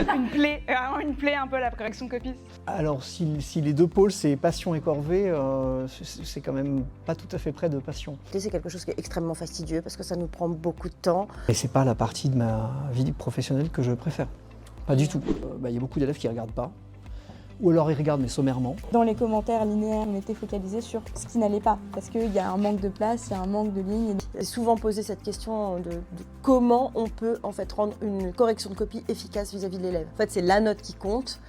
Vraiment une plaie un peu à la correction de copie. Alors si les deux pôles c'est passion et corvée, c'est quand même pas tout à fait près de passion. C'est quelque chose qui est extrêmement fastidieux parce que ça nous prend beaucoup de temps. Et c'est pas la partie de ma vie professionnelle que je préfère. Pas du tout. Il y a beaucoup d'élèves qui regardent pas. Ou alors ils regardent mais sommairement. Dans les commentaires linéaires, on était focalisé sur ce qui n'allait pas, parce qu'il y a un manque de place, il y a un manque de lignes. J'ai souvent posé cette question de comment on peut en fait rendre une correction de copie efficace vis-à-vis de l'élève. En fait, c'est la note qui compte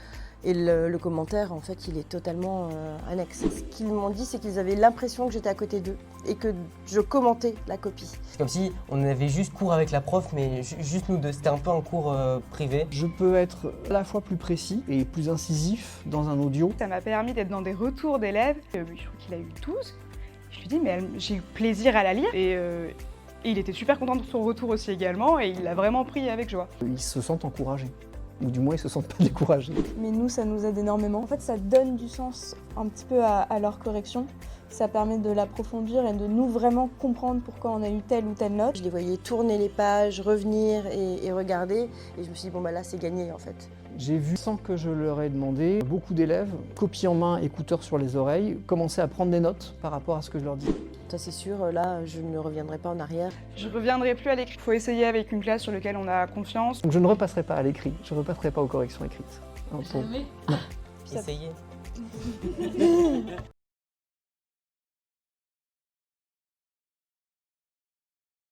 et le commentaire, en fait, il est totalement annexe. Ce qu'ils m'ont dit, c'est qu'ils avaient l'impression que j'étais à côté d'eux et que je commentais la copie. C'est comme si on avait juste cours avec la prof, mais juste nous deux. C'était un peu un cours privé. Je peux être à la fois plus précis et plus incisif dans un audio. Ça m'a permis d'être dans des retours d'élèves. Je crois qu'il a eu 12. Je lui dis, mais j'ai eu plaisir à la lire. Et il était super content de son retour aussi également. Et il l'a vraiment pris avec joie. Ils se sentent encouragés. Ou du moins, ils se sentent pas découragés. Mais nous, ça nous aide énormément. En fait, ça donne du sens un petit peu à leur correction. Ça permet de l'approfondir et de nous vraiment comprendre pourquoi on a eu telle ou telle note. Je les voyais tourner les pages, revenir et regarder. Et je me suis dit, bon bah là, c'est gagné en fait. J'ai vu, sans que je leur ai demandé, beaucoup d'élèves, copie en main, écouteurs sur les oreilles, commencer à prendre des notes par rapport à ce que je leur dis. Ça c'est sûr, là, je ne reviendrai pas en arrière. Je reviendrai plus à l'écrit. Il faut essayer avec une classe sur laquelle on a confiance. Donc je ne repasserai pas à l'écrit, je ne repasserai pas aux corrections écrites. Jamais. Essayez.